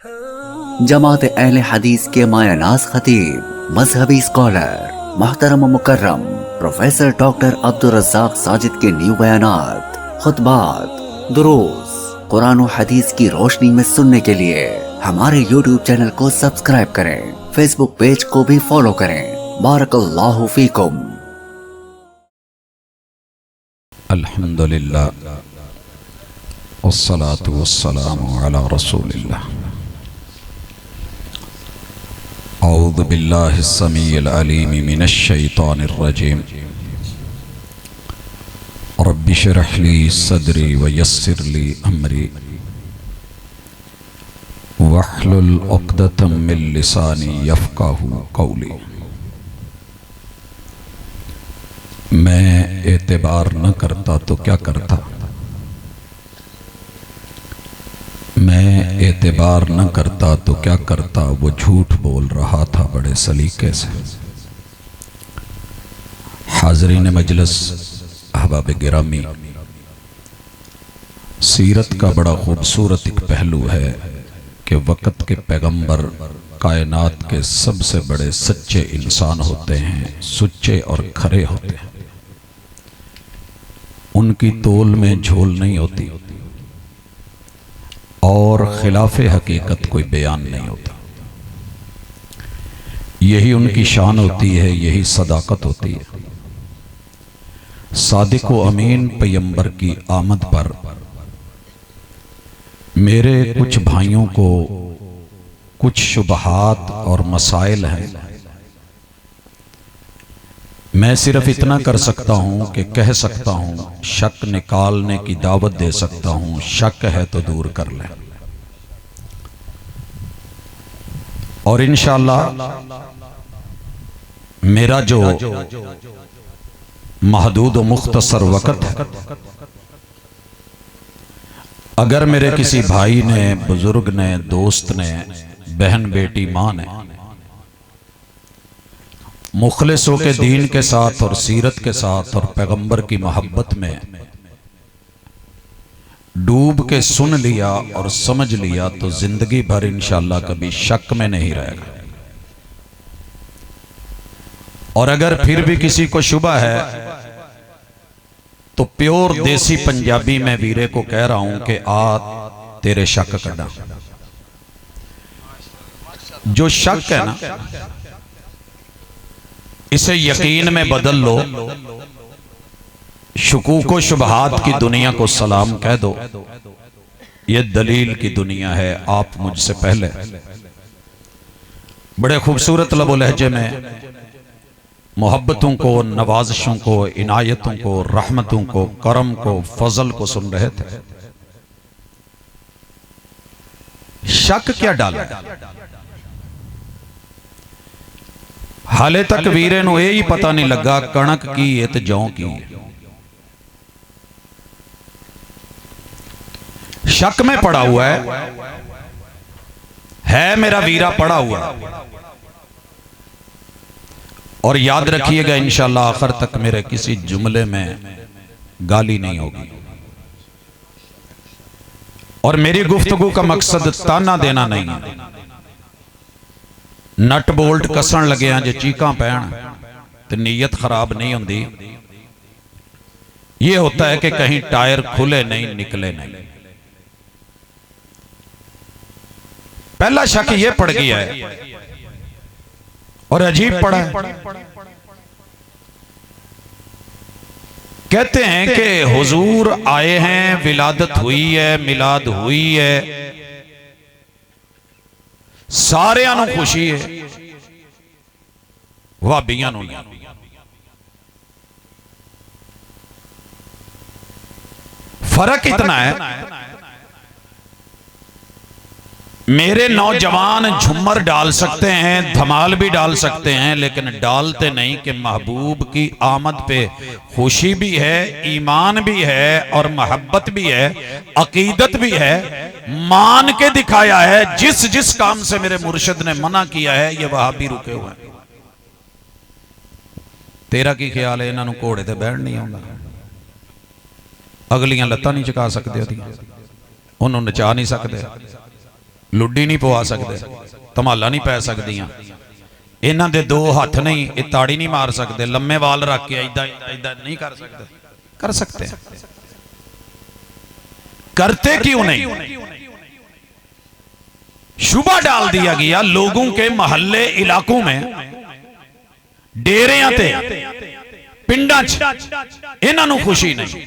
जमात अहले हदीस के मायानाज खतीब मजहबी स्कॉलर मोहतरम मुकर्रम प्रोफेसर डॉक्टर अब्दुल रज़्ज़ाक साजिद के न्यू बयानात, खुतबात, दुरूस कुरान और हदीस की रोशनी में सुनने के लिए हमारे YouTube चैनल को सब्सक्राइब करें, फेसबुक पेज को भी फॉलो करें। बारकल्लाहु फीकुम। अल्हम्दुलिल्लाह वस्सलातु वस्सलामु अला रसूलिल्लाह। औज़ु बिल्लाहि स्समीइल अलीम मिनश शैतानिर रजीम। रब्बि इश्रह ली सदरी व यस्सिर ली अमरी वहलुल उक़दतम मिन लिसानी यफ़क़हू क़ौली। मैं एतबार न करता तो क्या करता, मैं एतबार न करता तो क्या करता, वो झूठ बोल रहा था बड़े सलीके से। हाज़रीन मजलिस अहबाब गिरामी, सीरत का बड़ा खूबसूरत एक पहलू है कि वक़्त के पैगंबर कायनात के सबसे बड़े सच्चे इंसान होते हैं, सुच्चे और खरे होते हैं। उनकी तोल में झोल नहीं होती और खिलाफे हकीकत कोई बयान नहीं होता। यही उनकी शान होती है, यही सदाकत होती है। सादिक व अमीन पैगंबर की आमद पर मेरे कुछ भाइयों को कुछ शुबहात और मसाइल हैं। मैं सिर्फ इतना कर सकता हूं कि कह सकता हूं, शक निकालने की दावत दे सकता हूं। शक है तो दूर कर ले, और इंशाअल्लाह मेरा जो महदूद व मुख्तसर वक़्त है, अगर मेरे किसी भाई ने, बुजुर्ग ने, दोस्त ने, बहन बेटी, माँ ने मुखलिसों के दीन के साथ और सीरत के साथ और पैगंबर की मोहब्बत में डूब के सुन लिया और समझ लिया तो जिंदगी भर इंशाअल्लाह कभी शक में नहीं रहेगा। और अगर फिर भी किसी को शुबा है तो प्योर देसी पंजाबी में वीरे को कह रहा हूं कि आ तेरे शक कड़ा। जो शक है ना, इसे यकीन में बदल लो। शुकूक व शुबहात की दुनिया को सलाम कह दो। ये दलील की दुनिया है। आप मुझसे पहले बड़े खूबसूरत लबो लहजे में मोहब्बतों को, नवाजिशों को, इनायतों को, रहमतों को, करम को, फजल को सुन रहे थे। शक क्या डाला? हाले तक वीरे नूं यही पता नहीं लगा कणक की है ते जौ की है। शक में पड़ा हुआ है मेरा वीरा पड़ा हुआ। और याद रखिएगा इंशाअल्लाह आखिर तक मेरे किसी जुमले में गाली नहीं होगी। और मेरी गुफ्तगू का मकसद ताना देना नहीं है। नट बोल्ट कसन लगे जे चीकां पैण तो नीयत खराब नहीं होती। ये होता है कि कहीं टायर खुले नहीं, निकले नहीं। पहला शक ये पड़ गया है और अजीब पड़ा है। कहते हैं कि हुजूर आए हैं, विलादत हुई है, मिलाद हुई है, सारियां नूं खुशी है, वाबियां नूं नहीं। फर्क इतना है, मेरे नौजवान झुम्मर डाल सकते हैं, धमाल भी डाल सकते हैं, लेकिन डालते नहीं कि महबूब की आमद पे खुशी भी है, ईमान भी है और मोहब्बत भी है, अकीदत भी है। मान के दिखाया है। जिस जिस काम से मेरे मुर्शिद ने मना किया है, ये वहां भी रुके हुए हैं। तेरा की ख्याल है? इन्होंने घोड़े ते बैठ नहीं आउंदा, अगलियां लत्तां नहीं चुका सकते, उन्होंने नचा नहीं सकते। लुड्डी नहीं पवा सकते, धमाला नहीं पै सकदियां, इन्हां दे दो हथ नहीं, ये ताड़ी नहीं मार सकते, लम्मे वाल रख के इदा इदा नहीं कर सकते। कर सकते हैं, करते क्यों नहीं? शुबा डाल दिया गया लोगों के मोहल्ले इलाकों में, डेरियां ते पिंडां च इन्हां नूं खुशी नहीं।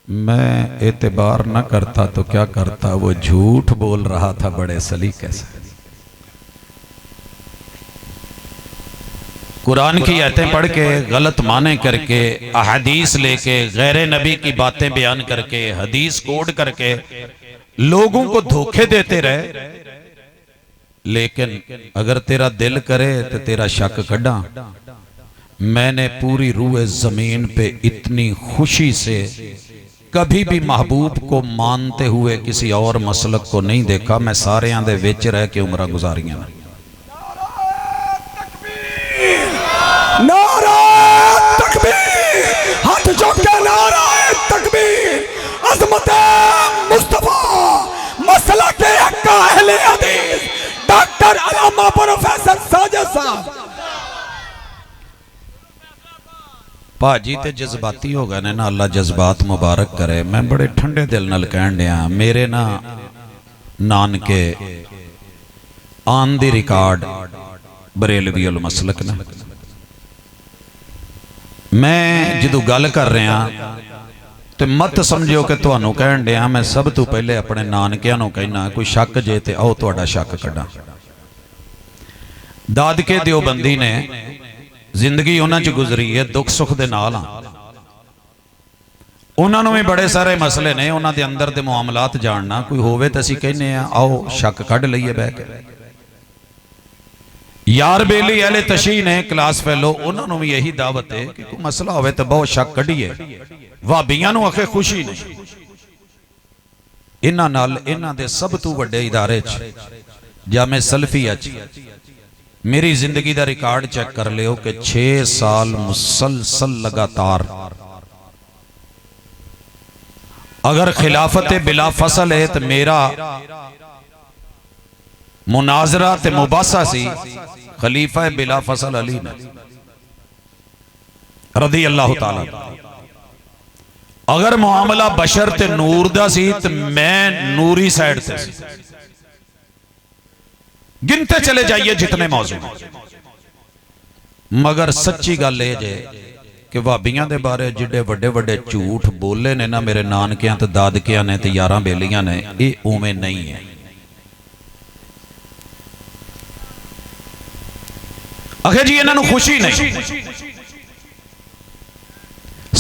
मैं एतबार न करता तो क्या करता, वो झूठ बोल रहा था बड़े सलीके से। कुरान की आयतें पढ़ के गलत माने करके, अहदीस लेके गैर नबी की बातें बयान करके, हदीस कोड करके लोगों को धोखे देते रहे। लेकिन अगर तेरा दिल करे तो तेरा शक कढ़ा। मैंने पूरी रूह जमीन पे इतनी खुशी से कभी भी महबूब को मानते हुए किसी और मसलक को नहीं देखा। मैं सारे दे विच रह के उम्र गुजारियां। नारा तकबीर, हाथ चौक के नारा तकबीर, अज़मत मुस्तफा मसला के अहले हदीस डॉक्टर अल्लामा प्रोफेसर साजिद साहब। भाजी ते जज्बाती हो गए ने ना, अल्लाह जज्बात मुबारक करे। मैं बड़े ठंडे दिल नाल कहन दिया, मेरे ना नानके आन दी रिकॉर्ड बरेलवी उल मसलक ने। मैं जो गल कर रहा तो मत समझो कि तुहानू कहन दिया। मैं सब तो पहले अपने नानकियां नू कहना, कोई शक जे ते आओ तुहाडा शक कढ़ा। दादके देओबंदी ने जिंदगी उन्हां च गुजरी है दुख सुख दे नाल। उन्हां नू भी बड़े सारे मसले ने, उन्हां दे अंदर दे मामलात जानना कोई होवे तो असीं कहने आओ शक कढ़ लईए बह के। यार बेली अहले तशी ने क्लास फेलो, उन्होंने भी यही दावत है कि कोई मसला होवे तो बहुत शक कढ़िए। भाबियां नू आखे खुशी नहीं। इन्हां नाल इन्हां दे सब तो वड्डे इदारे च जामे सलफिया च मेरी जिंदगी दा रिकॉर्ड चेक कर लियो कि 6 साल मुसलसल लगातार अगर खिलाफत बिला फसल है तो मेरा मुनाजरा ते मुबासा सी खलीफा बिला फसल अली ने रदी अल्लाह ताला। अगर मामला बशर ते नूर दा सी तो मैं नूरी साइड से सी। गिनते चले जाइए जितने मौजू। मगर सच्ची गल ये जे कि भाबियां दे बारे जिडे वड्डे वड्डे झूठ बोले ने ना मेरे नानकियां ते दादकियां ने ते यारां बेलियां ने, ये उवें नहीं है। आखिर जी इन्हां नूं खुशी नहीं।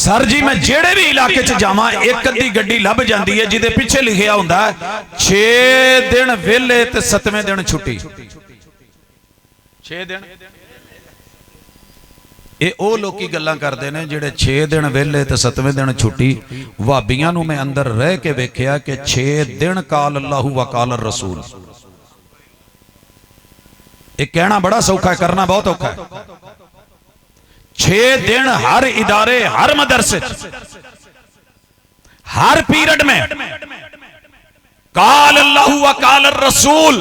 सर जी मैं जेड़े भी इलाके च जावां एक अद्धी गड्डी लभ जाती है जिदे पिछे लिखिया हुंदा 6 दिन वेले ते 7वें दिन छुट्टी। 6 दिन ये ओ लोकी गल्लां करदे ने जेड़े 6 दिन वेले ते 7वें दिन छुट्टी। वाबियां नूं मैं अंदर रह के वेखिया कि 6 दिन काल अल्लाहु व काल रसूल। ये कहना बड़ा सौखा है, करना बहुत औखा है। 6 दिन हर इदारे, हर मदरसे, हर पीरियड में काल अल्लाहु व काल रसूल।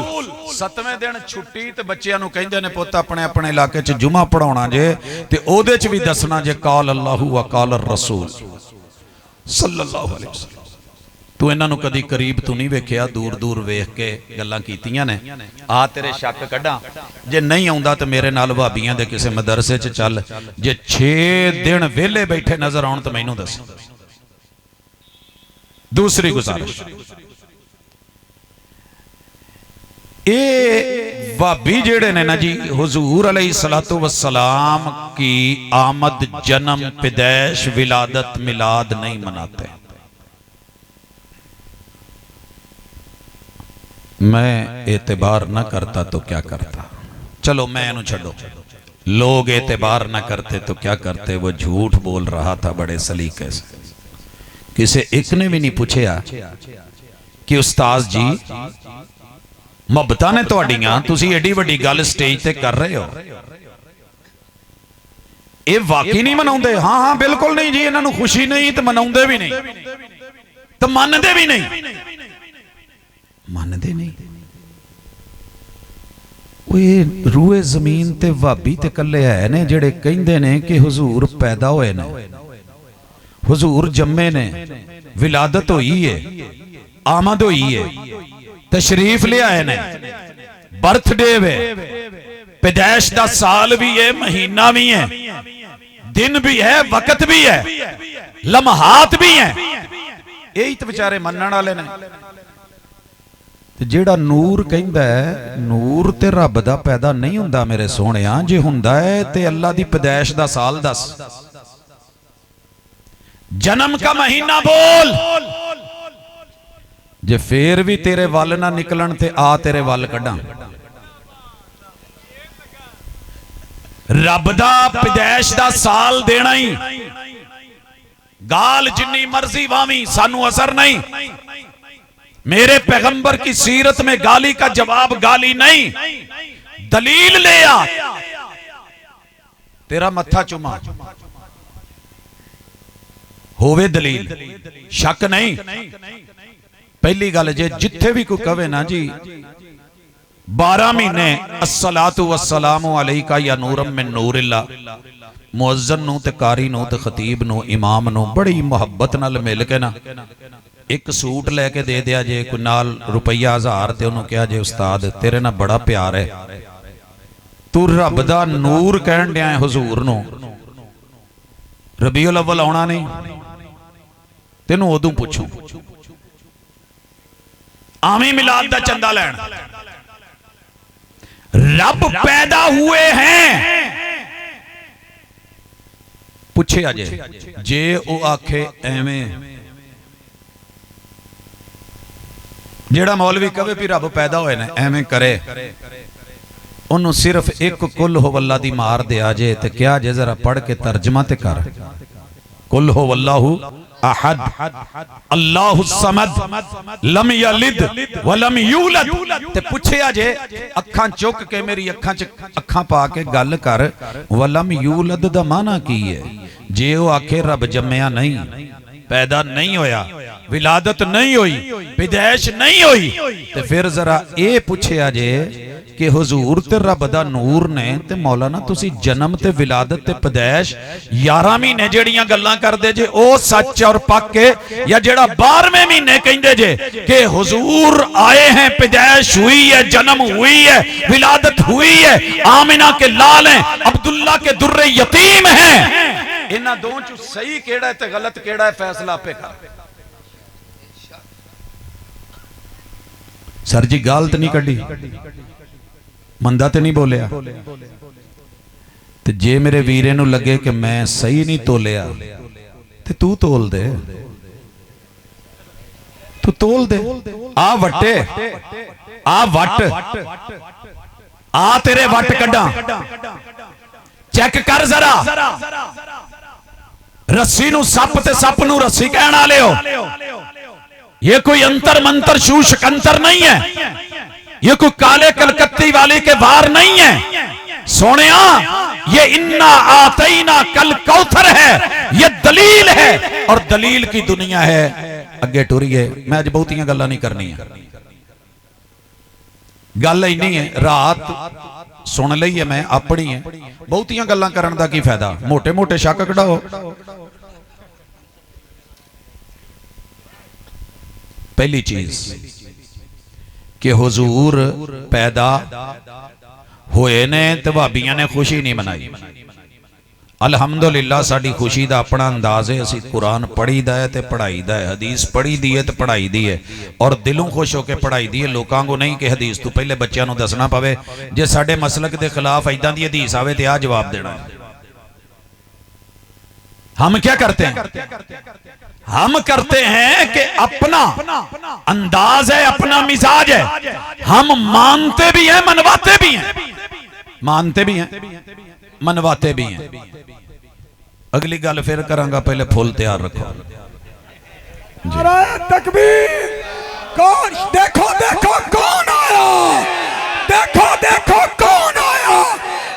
7वें दिन छुट्टी ते बच्चियां नूं कहिंदे ने पुत्त अपने अपने इलाके च जुमा पढ़ाउणा जे ते ओदे च भी दसना जे काल अल्लाहु व काल रसूल सल्लल्लाहु अलैहि वसल्लम। तू इन्हां नूं कदी करीब तू नहीं वेखिया, दूर दूर वेख के गल्लां कीतियां ने। आ तेरे शक कढ़ा, जे नहीं आउंदा तो मेरे नाल भाबियां दे किसे मदरसे च चल। जे 6 दिन वेले बैठे नजर आउण तो मैनूं दस। दूसरी गुजारिश, ये भाबी जेड़े ने ना जी हुजूर अलैहिस्सलातु वस्सलाम की आमद, जन्म, पैदाइश, विलादत, मिलाद नहीं मनाते। मैं एतबार न करता तो क्या करता। चलो मैं इन्हू छड़ो, लोग एतबार न करते तो क्या करते। वो झूठ बोल रहा था बड़े सलीके से। किसे एक ने भी नहीं पूछा कि उस्ताद जी मुहब्बतां ने तुहाडियां, तुसी एडी वड्डी गल स्टेज ते कर रहे हो, ये वाकई नहीं मनाउंदे? हाँ हाँ बिल्कुल नहीं जी, इन्हां नूं खुशी नहीं तो मनाउंदे भी नहीं तो मनदे भी नहीं। ਮੰਨਦੇ ਨਹੀਂ। ਉਹ ਇਹ ਰੂਏ ਜ਼ਮੀਨ ਤੇ ਵਾਬੀ ਤੇ ਕੱਲੇ ਹੈ ਨੇ ਜਿਹੜੇ ਕਹਿੰਦੇ ਨੇ ਕਿ ਹੁਜ਼ੂਰ ਪੈਦਾ ਹੋਏ ਨੇ, ਹੁਜ਼ੂਰ ਜੰਮੇ ਨੇ, ਵਿਲਾਦਤ ਹੋਈ ਹੈ, ਆਮਦ ਹੋਈ ਹੈ, तशरीफ ले आए ने, बर्थडे वे, पैदाइश दा साल भी है, महीना भी है, दिन भी है, वक्त भी है, लम्हात भी है। यही तो बेचारे मनण वाले ने। जेड़ा नूर कहंदा है, नूर ते रब दा पैदा नहीं हुंदा मेरे सोहणिया, जे हुंदा है ते अल्लाह दी पैदाइश दा साल दस, जन्म का महीना बोल। जे फिर भी तेरे वल ना निकलन ते आ तेरे वल कड्डां। रब दा पैदाइश दा साल देना ही, गाल जिन्नी मर्जी वावी सानू असर नहीं। मेरे पैगंबर की सीरत में गाली का जवाब गाली नहीं, दलील ले आ, तेरा मत्था चुमा होवे दलील, शक नहीं। पहली गल जे जिथे भी कोई कहे ना जी 12 महीने अस्सलातु वस्सलामु अलैका या नूरम मिन नूरिल्लाह, मुअज्जिन नूं ते कारी नूं ते खतीब नूं इमाम नूं बड़ी मुहब्बत नाल मिल के ना एक सूट लैके दे दिया जे, कोई नाल रुपया 1000 ते उन्होंने कहा जे उस्ताद तेरे नाल बड़ा प्यार है, तू रब दा नूर कहण दिया है हुजूर नूं, रबीउल अव्वल आउणा नहीं, तेनू उदों पुछूं आमी मिलाद दा चंदा लैण। रब पैदा हुए हैं पूछे अजे, जे ओ आखे एवें, जेड़ा मौलवी कहे भी रब पैदा होए ने एवें करे, उन्होंने सिर्फ एक कुल हो वल्ला दी मार दिया जे ते क्या जे जरा पढ़ के तर्जमा ते कर, कुल हो वल्लाहु अहद अल्लाहु समद लम यलिद व लम यूलद। ते पूछया जे अखां चुक के मेरी अखां च अखां पा के गल कर, व लम यूलद दा माना की है? जे वो आखे रब जम्मया नहीं, पैदा नहीं होया, विलादत नहीं हुई, पैदाइश नहीं हुई, ते फिर जरा ये पूछया जे कि हुजूर ते रब दा नूर ने ते मौलाना तुसी जन्म ते विलादत ते पैदाइश 11 महीने जेड़ियां गल्लां करदे जे ओ सच और पक्क है, या जेड़ा 12वें महीने कहंदे जे कि हुजूर आए हैं, पैदाइश हुई है, जन्म हुई है, विलादत हुई है, आमिना के लाल हैं, अब्दुल्ला के दुर्रे यतीम हैं, इन्हां दो चों सही केड़ा है ते गलत केड़ा है फैसला आपे कर। सर जी गलत नहीं कड्डी, मंदा तो नहीं बोलिया, ते जे मेरे वीरे नूं लगे कि मैं सही नहीं तोलिया ते तू तोल दे, तू तोल दे। आ वट्टे, आ वट, आ तेरे वट कड्डा, चेक कर जरा, रस्सी नूं सप ते सप नूं रस्सी कहण वाले हो, ये कोई अंतर मंतर शू शकंतर नहीं है, ये कोई काले कलकत्ती वाले के वार नहीं है सोनिया, ये इन्ना आतईना कल कौथर है, ये दलील है और दलील की दुनिया है। अगे टुरिए, मैं अज बहुतियां गल्लां नहीं करनी है, गल ही नहीं है, रात सुन लई है मैं अपनी है, बहुतियां गल्लां करन दा की फायदा, मोटे मोटे शक कढाओ। पहली चीज कि हुजूर पैदा होए ने ते भाबियां ने खुशी नहीं मनाई। अल्हम्दुलिल्लाह साडी खुशी दा अपना अंदाज है, असी कुरान पढ़ी दा है ते पढ़ाई दा है, हदीस पढ़ी दी है ते पढ़ाई दी है, और दिलों खुश होकर पढ़ाई दी है, लोकां को नहीं कि हदीस तू पहले बच्चों को दसना पवे, जे साडे मसलक दे खिलाफ इदां दी हदीस आवे ते आ जवाब देना। हम क्या करते हैं? हम करते हैं कि अपना अंदाज है, अपना मिजाज है, हम मानते भी हैं, मनवाते भी हैं, मानते भी हैं, मनवाते भी हैं। अगली गल फिर करांगा, पहले फुल तैयार रखो। तकबीर, कौन देखो देखो कौन आया, देखो देखो कौन आया,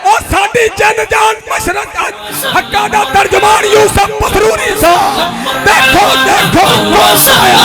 और साडी जन जान मशरक हक्का दा तर्जमान यूसुफ पथरूरी सा, देखो देखो कौन आया।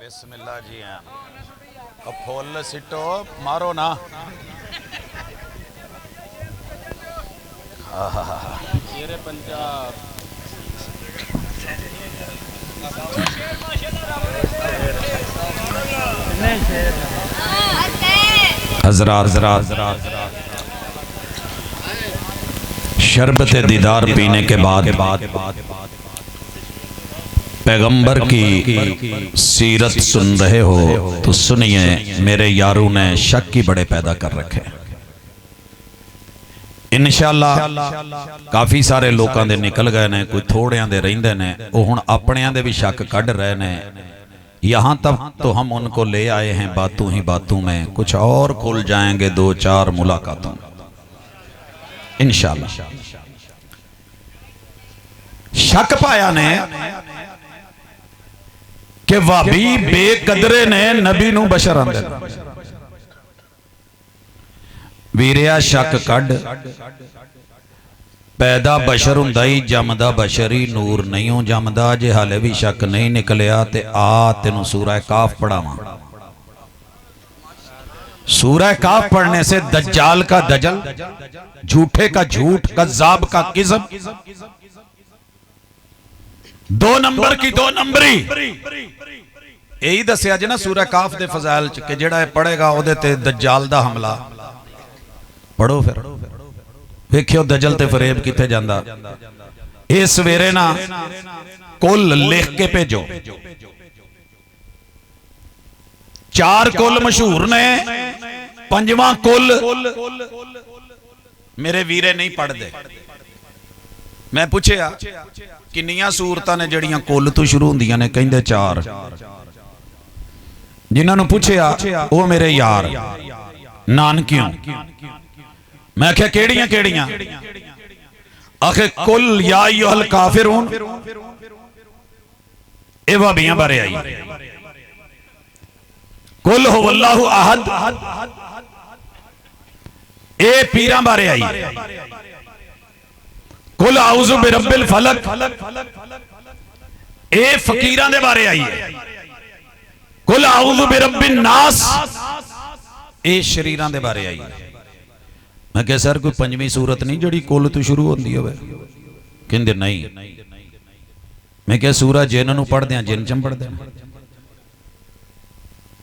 बिस्मिल्लाह जी हैं अब फुल सिटो मारो ना हजरात शरबत दीदार पीने के बाद पैगंबर की सीरत सुन रहे हो तो सुनिए, मेरे यारों ने शक की बड़े पैदा कर रखे। इंशाअल्लाह काफ़ी सारे लोगों दे निकल गए ने, कोई थोड़ियां दे रहिंदे ने, वो हुण अपनियां दे भी शक कढ़ रहे ने। यहाँ तक तो हम उनको ले आए हैं बातों ही बातों में, कुछ और खुल जाएंगे 2-4 मुलाकातों में इंशाअल्लाह। शक पाया ने कि वाबी बेकदरे ने नबी नू बशर आंदे वीरिया शक कढ़ पैदा बशर हुंदा ही जमदा बशरी नूर नहीं हो जमदा। जे हाले भी शक नहीं निकलिया ते आ तेनू सूरह काफ पढ़ावां। सूरह काफ पढ़ने से दज्जाल का दजल, झूठे का झूठ, कज़्ज़ाब का किज़्ब, 2 नंबर की 2 नंबरी यही दसिया जी ना सूरह काफ दे फज़ाइल च कि जेड़ा पढ़ेगा ओदे ते दज्जाल दा हमला। पढ़ो फिर वेखियो दजल ते फरेब किथे जांदा। इस सवेरे ना कुल लिख के भेजो, 4 कुल मशहूर ने, 5वां कुल मेरे वीरे नहीं पढ़ते। मैं पूछया किन्नियां सूरतां ने जड़ियां कुल तो शुरू होंदियां ने, कहंदे 4। जिन्हां नूं पूछया वो मेरे यार नानकियों। मैं क्या केड़ियां केड़ियां? आखे कुल या अय्युहल काफिरून, ए वाबियां बारे आई। कुल हुवल्लाहु अहद, ए पीरां बारे आई। कुल आउज़ु बिरब्बिल फलक, ए फकीरां दे बारे आई है। कुल आउज़ु बिरब्बिन नास, ए शरीरां दे बारे आई है। मैं कह सर कोई 5वीं सूरत नहीं जड़ी कुल तो शुरू होती हो? कहते नहीं। मैं क्या सूरह जिन नूं पढ़दे हैं, जिन चम पढ़दे हैं।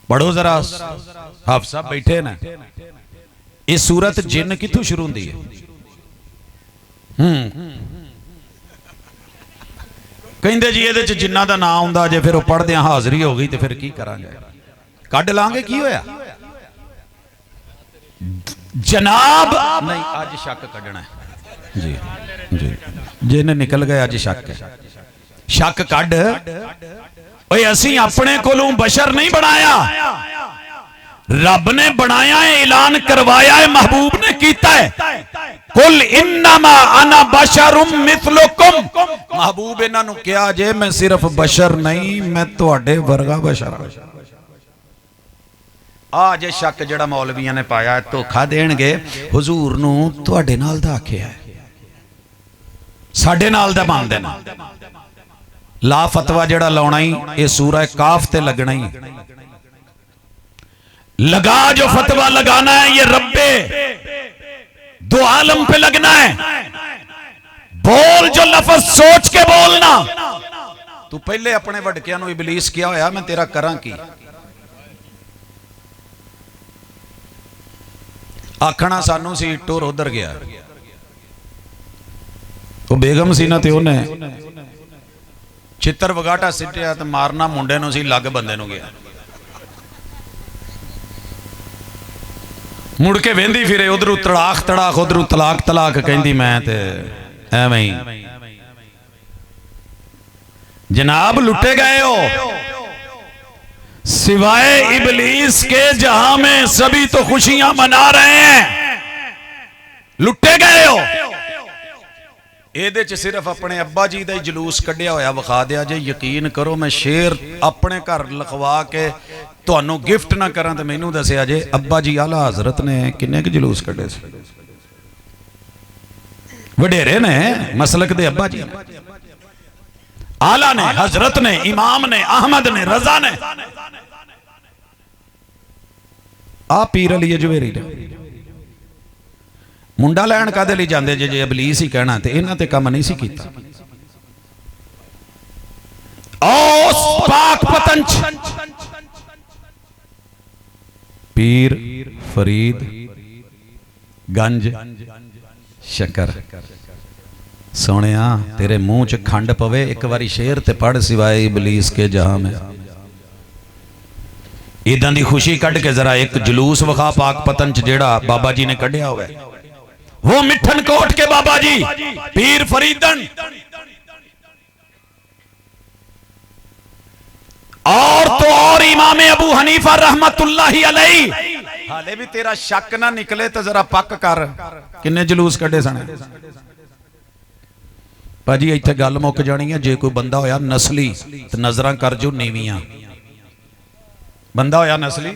पढ़ो जरा, हाफ़ साहब बैठे ना। ये सूरत जिन कित्थों शुरू होती है? कहते जी ये जिन्ना का नाम आउंदा जे फिर वो पढ़दे हाज़री हो गई तो फिर की करांगे? कढ़ लांगे की होया? जनाब नहीं, अज शक कढ़ना है जी जी, जिन निकल गए अज शक है। शक कढ़ ओए, असी अपने कोलों बशर नहीं बनाया, रब ने बनाया है, ऐलान करवाया है, महबूब ने कीता है। कुल इन्नमा अना बशरुम मिथलुकुम, महबूब इन्हां नूं कहा जे मैं सिर्फ बशर नहीं, मैं तुहाडे वर्गा बशर हां। आज शक जड़ा मौलवियां ने पाया धोखा देणगे, हुजूर नूं तुहाडे नाल दा आखिया है, साडे नाल दा मानदे ने। ला फतवा जड़ा लाउणा ही ये सूरह काफ ते लगना ही। लगा जो फतवा लगाना है ये रब्बे दो आलम पे लगना है। बोल जो लफ्ज सोच के बोलना। तू पहले अपने वडकियां नूं इबलीस किया होया मैं तेरा करां की? आखना सानू सी टुर उधर गया, वो बेगम सी ना ते उन्हें चित्र वगाटा सिटिया तो मारना मुंडे नूं सी, लग बंदे नूं गया। मुड़ के वेंदी फिरे, उधरों तड़ाक तड़ाक, उधरों तलाक तलाक, कहंदी मैं ते एवें ही। जनाब लुटे गए हो, सिवाय इबलीस के जहां में सभी तो खुशियां मना रहे हैं, लुटे गए हो। ਇਹਦੇ ਚ सिर्फ अपने अब्बा जी ਦਾ ਜਲੂਸ ਕੱਢਿਆ ਹੋਇਆ ਵਿਖਾ ਦਿਆ ਜੇ। ਯਕੀਨ ਕਰੋ मैं शेर अपने घर लिखवा के ਤੁਹਾਨੂੰ गिफ्ट ना करा तो मैनू दसिया जे अब्बा जी आला हजरत ने किन्ने के जलूस कढ़े से। वडेरे ने मसलक दे अब्बा जी ने, आला ने, हजरत ने, इमाम ने, अहमद ने, रजा ने, आ पीर अली अजवेरी ने। मुंडा लैन कादे लई जांदे जे इबलीस ही कहना ते इन्हां ते काम नहीं सी कीता। औस पाक पतंच पीर फरीद गंज शकर सोनिया तेरे मुंह च खंड पवे एक बारी शेर ते पढ़ सिवाय इबलीस के जहां में। इदां दी खुशी कढ़ के जरा एक जुलूस विखा पाक पतंच जेड़ा बाबा जी ने कढ़िया हुआ है, वो मिठन कोट के बाबा जी पीर फरीदन और तो और इमाम अबू हनीफा रहमतुल्लाही अलैहि। हाले भी तेरा शक ना निकले तो जरा पक कर किन्ने जुलूस कढ़े सन भाजी। इत्थे गल मुक जानी है। जे कोई बंदा होया नस्ली तो नजर कर जो नीवियां, बंदा होया नस्ली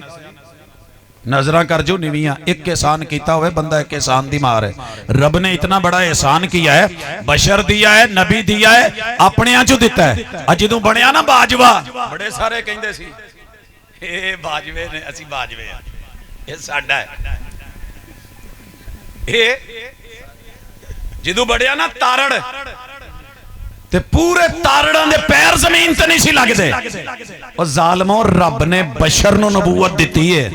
नजर कर जो नीवियां। एक एहसान किया हुआ बंदा एक एहसान दी मार है। रब ने इतना बड़ा एहसान किया है, बशर दिया है, नबी दिया है, अपने चो दिता है। अजू बनया ना बाजवा, बड़े सारे कहंदे सी ए बाजवे ने, असी बाजवे आ, ये साडा है। ए जदों बढ़िया ना तारड़ ते पूरे तारड़ां दे पैर जमीन ते नहीं सी लगदे। और जालमो रब ने बशर नूं नबूवत दिती है।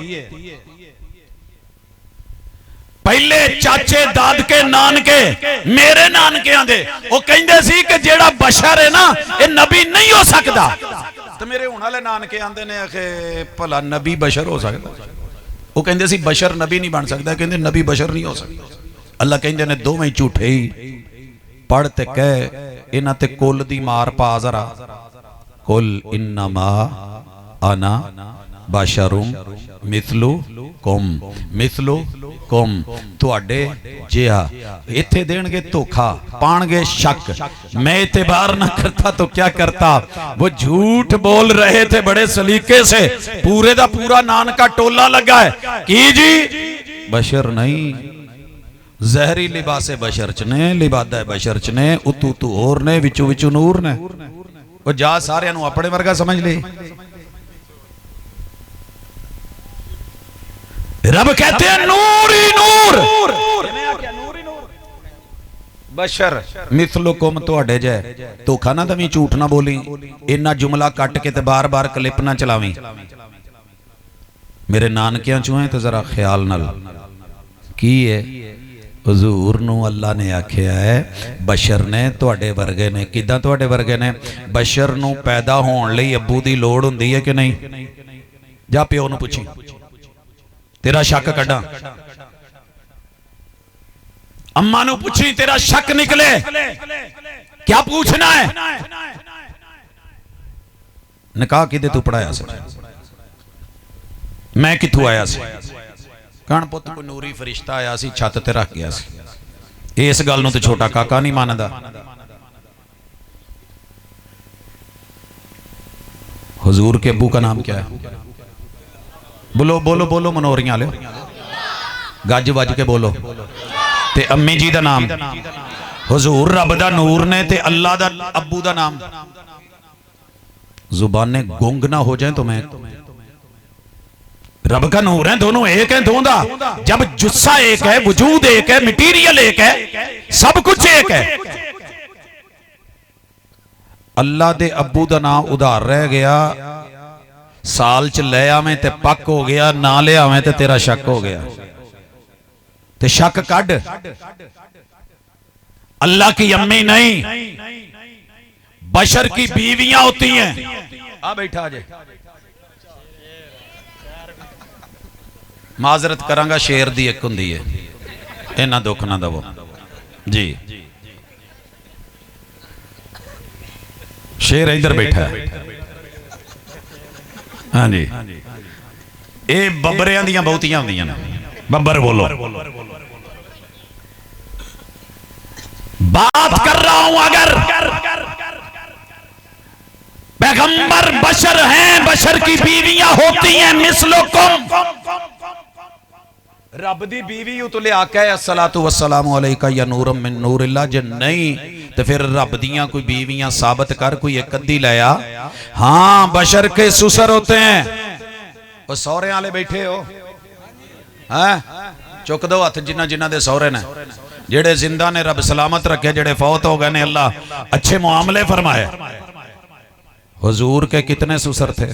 पहले चाचे दादके नानके मेरे नानकियां दे वो कहंदे सी कि जेड़ा बशर है ना ये नबी नहीं हो सकता। तो मेरे हुण वाले नानके आंदे ने आखे भला नबी बशर हो सकता। वो कहंदे सी बशर नबी नहीं बन सकता, कहंदे नबी बशर नहीं हो सकता। अल्लाह कहंदे ने दोवें झूठे ही। पढ़ ते कह इन्हां ते कुल दी मार पा जरा, कुल इन्नमा अना बशरुम मिथलु कुम तुहाडे जिहा। इत्थे देणगे धोखा, पाणगे शक। मैं इतबार ना करता तो क्या करता। वो झूठ बोल रहे थे बड़े सलीके से। पूरे दा पूरा नानका टोला लगा है की जी बशर नहीं, जहरी लिबासे बशर च ने, लिबादा बशर च ने, उतू तू होर ने, विचू विचू नूर ने। वो जा सारियां नूं अपने वर्गा समझ ले। रब कहते हैं नूर ही नूर, बशर मिथलुकुम तुहाडे जै। धोखा ना दवी, झूठ ना बोली। इन्ना जुमला कट के ते बार बार क्लिप ना चलावी। मेरे नानकियां चों है तो जरा ख्याल नाल की है। हुजूर नूं अल्लाह ने आख्या है बशर ने तुहाडे वर्गे ने। किदां तुहाडे वर्गे ने? बशर नूं पैदा होण लई अब्बू दी लोड़ हुंदी है कि नहीं? जा प्यो नूं पुछी, तेरा शक कड्डा। अम्मा नूं पुछी, तेरा शक निकले। क्या पूछना है? निकाह किदे तू पढ़ाया सी? मैं किथों आया सी? कहण पुत्त कोई नूरी फरिश्ता आया सी, छत ते रख गया सी। इस गल नूं ते छोटा काका नहीं मानदा। हुजूर के अब्बू का नाम क्या है? बोलो बोलो बोलो, मनोरियां ले गज वज के बोलो। ते अम्मी जी दा नाम? हुजूर रब दा नूर ने ते अल्लाह दा अब्बू दा नाम। जुबाने गुंग ना हो जाए तो मैं रब का नूर है, दोनों एक है दोनों दा। जब जुस्सा एक है, वजूद एक है, मटीरियल एक है, सब कुछ एक है। अल्लाह दे अब्बू दा नाम उधार रह गया। साल च ले आवें ते पक हो गया, ना ले आवें ते तेरा शक हो गया। ते शक कड। अल्लाह की अम्मी नहीं, बशर की बीवियां होती हैं। आ बैठा जे माजरत करांगा, शेर दी एक हुंदी है, इन्ना दुख ना दवो जी। शेर इधर बैठा है। हाँ जी, ये बब्बरियां दियां बहुतियां होंदियां ने। बब्बर बोलो। बात कर रहा हूं अगर पैगंबर बशर हैं, बशर की बीवियां होती हैं मिसलुकुम। रब दी बीवी उतो लिया के अस्सलातु वस्सलामु अलैका या नूरम मिन नूरिल्लाह, जे नहीं तो फिर रब दियां कोई बीवियां साबित कर, कोई एक अद्धी लाया। हाँ बशर के सुसर होते हैं। वो सौरे वाले बैठे हो हैं, चुक दो हथ जिन्ना जिन्ना दे सौरे ने, जेड़े जिंदा ने रब सलामत रखे, जेड़े फौत हो गए ने अल्लाह अच्छे मुआमले फरमाए। हुजूर के कितने सुसर थे,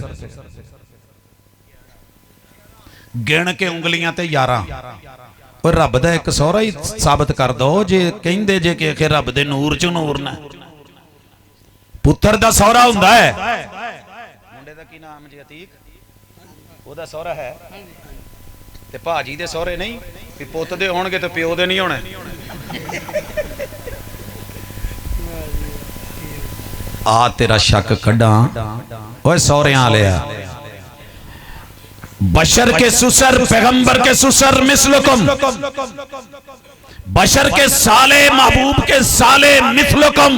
गिन के उंगलियां ते 11। और रब दा एक सौरा ही साबित कर दो जे कहंदे जे कि रब दे नूर च नूर ने। पुत्र दा सौरा हुंदा है, मुंडे दा की नाम जी अतीक, ओदा सौरा है ते भाजी दे सौरे नहीं, कि पुत दे होणगे ते प्यो दे नहीं होणे। आ तेरा शक कड्डा ओए सौरियां वालिया। बशर के सुसर पैगंबर के सुसर मिसलुकुम, बशर के साले महबूब के साले मिसलुकुम।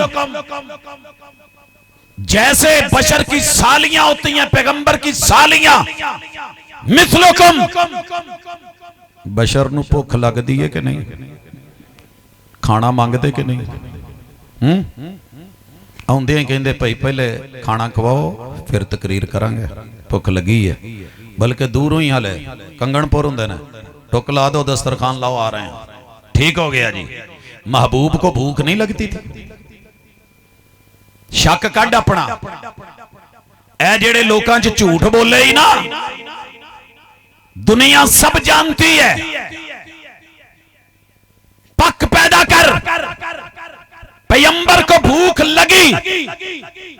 जैसे बशर की सालियां होती हैं पैगंबर की सालियां मिसलुकुम। बशर नू भुख लगदी है कि नहीं, खाना मांगते कि नहीं? आउंदे ही कहंदे भाई पहले खाना खवाओ फिर तकरीर करांगे, भुख लगी है। बल्कि दूरों ही हाले कंगनपुर होंगे ना, टुक ला दो दस्तरखान लाओ आ रहे हैं, ठीक हो गया जी। महबूब को भूख नहीं लगती थी? शक कड अपना। ए जेड़े लोकां च झूठ बोले ही ना, दुनिया सब जानती है। पक पैदा कर, पैगंबर को भूख लगी।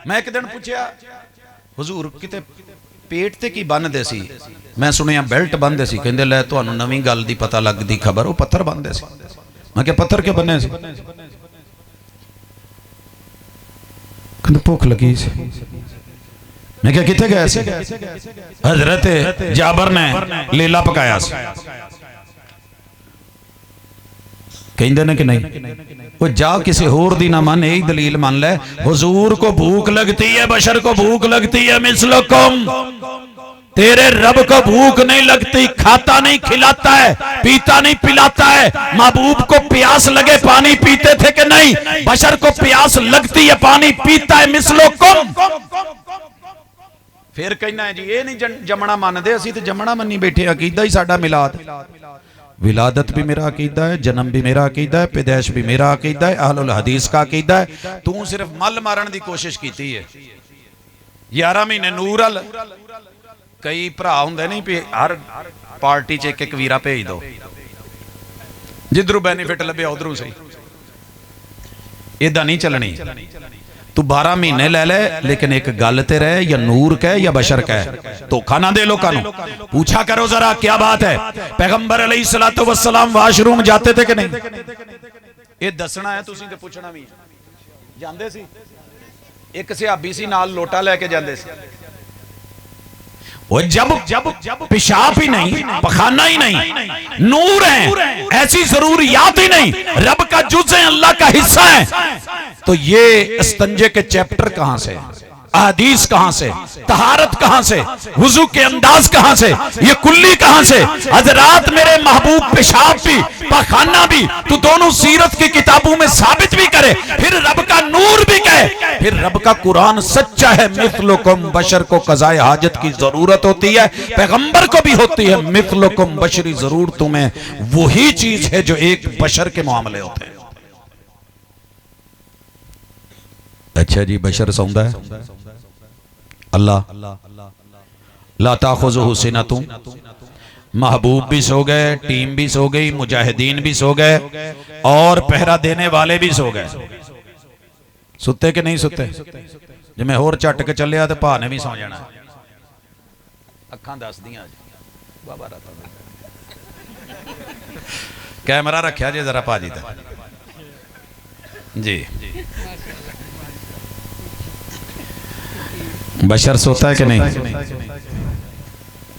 मैं एक दिन पूछा हुजूर किते पेट ते की बन्नदे सी, मैं सुनिया बेल्ट बन्नदे सी। कहंदे लै तुहानू नवीं गल दी पता लगदी खबर, वो पत्थर बन्नदे सी। मैं क्या पत्थर क्यों बन्ने सी? कहंदे भुख लगी सी। मैं क्या किथे गए सी? हजरत जाबर ने लीला पकाया सी। कहंदे ने कि नहीं, वो जा किसी होर दी ना मन, यही दलील मान ले। हुजूर को भूख लगती है, बशर को भूख लगती है मिसलुकुम। तेरे रब को भूख नहीं लगती, खाता नहीं खिलाता है, पीता नहीं पिलाता है। महबूब को प्यास लगे पानी पीते थे कि नहीं? बशर को प्यास लगती है पानी पीता है मिसलुकुम। फिर कहना है जी ये नहीं जमना मानते, असी तो जमना मनी बैठे, अकीदा ही साडा मिलाद। विलादत भी मेरा अकीदा है, जन्म भी मेरा अकीदा है, पैदाइश भी मेरा अकीदा है, अहलुल हदीस का अकीदा है। तू सिर्फ मल मारन की कोशिश की है। 11 महीने नूर अल, कई भरा होंगे नहीं भी हर पार्टी च एक वीरा भेज दो, जिधरों बेनीफिट लभे उधरों सही। इदा नहीं चलनी। तू 12 महीने ले ले, लेकिन एक गल ते रहे, या नूर कह या बशर कह, धोखा ना दे लोकां नू। पूछा करो जरा क्या बात है, पैगंबर अलैहिस्सलातु वस्सलाम वाशरूम जाते थे कि नहीं? ये दसना है, तुसीं ते पुछना भी जांदे सी। एक सहाबी सी नाल लोटा लेके जांदे सी। वो जब पेशाब ही नहीं, पखाना ही नहीं, नूर है, ऐसी जरूरियात ही नहीं, रब का जुज़ है, अल्लाह का हिस्सा है। तो ये इस्तंजे के चैप्टर कहां से, अहदीस कहां से, तहारत कहां से, वुजू के अंदाज कहां से, ये कुल्ली कहां से? हजरात मेरे महबूब पेशाब भी पखाना भी तो दोनों सीरत की किताबों में साबित भी करे, फिर रब का नूर भी कहे, फिर रब का कुरान सच्चा है। मिथलुकुम, बशर को कज़ाए हाजत की जरूरत होती है, पैगंबर को भी होती है। मिथलुकुम, बशरी जरूर तुम्हें वही चीज है जो एक बशर के मामले होते हैं। अच्छा जी, बशर सौंदा है, अल्लाह ला ताखुज़ुहु सिनतुन, महबूब भी सो गए, टीम भी सो गई, मुजाहिदीन भी सो गए, और पहरा देने वाले भी सो गए। सुते कि नहीं सुते? जिमें होर झट के चलिया तो भा ने भी सौ जाना। अखां दस दियां बाबा रात कैमरा रखा जे जरा भाजी दा जी। बशर सोता है कि नहीं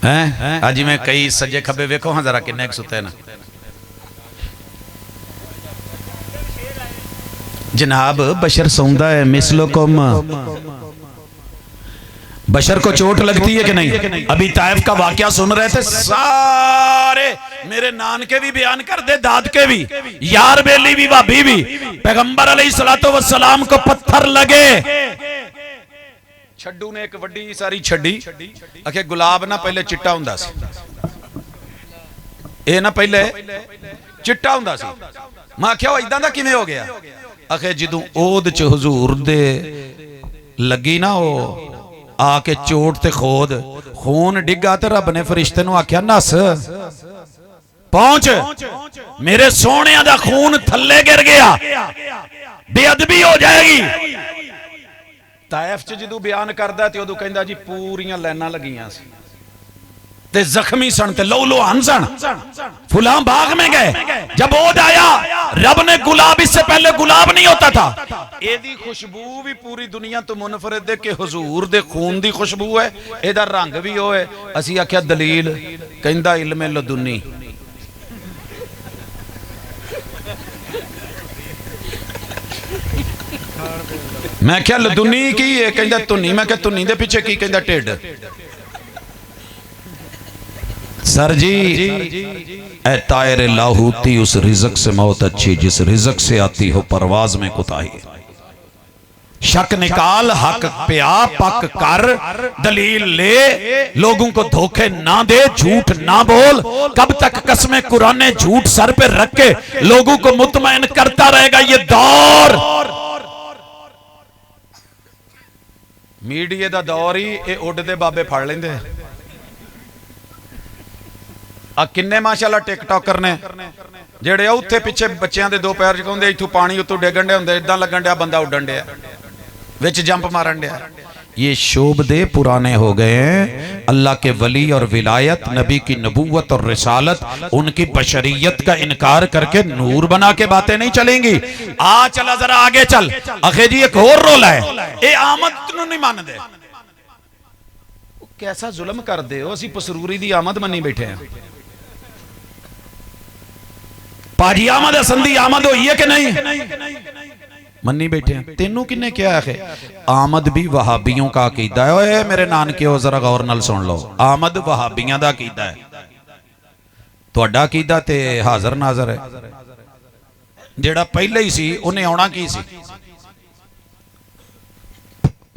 हैं? आज में कई सज्जे खब्बे वेखो हाँ जरा किन्ने सुते ना। जनाब बशर सौंदा है मिसलुकुम, बशर को चोट लगती है कि नहीं? अभी ताइफ का वाकया सुन रहे थे, सारे मेरे नानके भी बयान कर दे, दादके भी, यार बेली भी, भाभी भी, पैगंबर अलैहिस्सलातो वस्सलाम को पत्थर लगे। छड्डू ने एक वड्डी सारी छड्डी, आखे गुलाब ना पहले चिट्टा हुंदा सी, ਇਹ ना पहले चिट्टा हुंदा सी। मैं आख्या इदां दा किवें हो गया? आखे जदों ओद च हुजूर दे लगी ना वो आके चोट ते खोद, खून डिगा ते रब ने फरिश्ते नूं आख्या नस पहुंच, मेरे सोने दा खून थल्ले गिर गया, बेअदबी हो जाएगी। ताइफ च जदों बयान करदा ते उदों कहंदा जी पूरियां लाइनां लगियां सी ते जख्मी सन ते लहू लुहान सन, फुलां बाग में गए। जब ओद आया, रब ने गुलाब, इससे पहले गुलाब नहीं होता था, एदी खुशबू भी पूरी दुनिया तो मुनफरिद है कि हुजूर दे खून दी खुशबू है, एदा रंग भी ओ है। असी आख्या दलील, कहंदा इल्मे लदुन्नी। मैं क्या लदुन्नी की है? कहंदा धुन्नी। मैं क्या धुन्नी दे पीछे की? कहंदा ढिड। सर जी ए तायर लाहूती, उस रिज़्क से मौत अच्छी जिस रिज़्क से आती हो परवाज में कुताही। शक निकाल, हक पे आ, पक कर, दलील ले, लोगों को धोखे ना दे, झूठ ना बोल। कब तक कसमें कुराने झूठ सर पे रख के लोगों को मुतमईन करता रहेगा ये दौर? मीडिया दा दौर ही ये उड़दे बाबे फड़ लेंदे। आ किन्ने माशाअल्लाह टिकटॉकर ने जेड़े उत्थे पिछे बच्चों के दो पैर चकाउंदे, इत्थों पानी उत्तों डिगन दिया हुंदा, इदां लगन दिया बंदा उड्डन दिया, विच जंप मारन दिया। ये शोबदे पुराने हो गए हैं। अल्लाह के वली और विलायत, नबी की नबूवत और रिसालत, उनकी बशरियत का इनकार करके नूर बना के बातें नहीं चलेंगी। आ चला जरा आगे चल। अखे जी एक और रोला है, ये आमद नूं नहीं मानदे। कैसा जुल्म कर दे हो, असी पसरूरी दी आमद मनी बैठे हैं। पाजी आमद हसन दी आमद होई है कि नहीं? मन्नी बैठे हैं। तेनू किन्ने क्या है? आमद भी वहाबियों का अकीदा है। ओए मेरे नानके हो, जरा गौर नाल सुन लो, आमद वहाबियां दा अकीदा है। तुहाडा अकीदा ते हाजर नाजर है। जेड़ा पहले ही सी उन्हें आउणा की सी?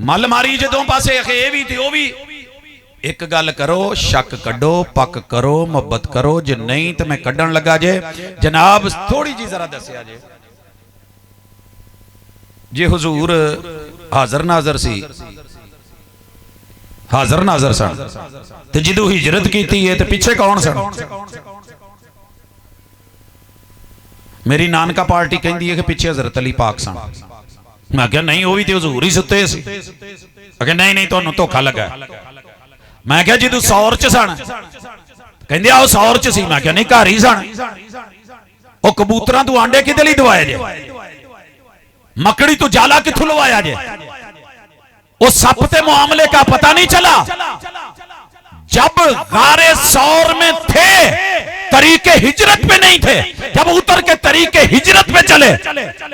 मल मारी जदों पासे अखे भी ते ओ भी। एक गल करो, शक कड्डो, पक करो, मुहब्बत करो। जे नहीं तो मैं कड्डन लगा जे। जनाब थोड़ी जी जरा दसिया जे, जे हुजूर हाजर नाजर सी, हाजर नाजर सन, ते जदों हिजरत कीती है ते पिछे कौन सन? मेरी नानका पार्टी कहती है कि पिछे हजरत अली पाक सन। मैं क्या नहीं, वो भी तो हुजूर ही सुते सी। नहीं नहीं, तुहानू धोखा लगा। मैं क्या जदों सौर च सन, कहंदे आओ सौर च सी। मैं क्या नहीं, घर ही सन। वो कबूतरां तू आंडे किदे लई दवाए जे? मकड़ी तू जाला किथों लवाया जे? वो सप ते मामले का पता नहीं चला? जब गारे सौर में थे, तरीके हिजरत पे नहीं थे। जब उतर के तरीके हिजरत पे चले,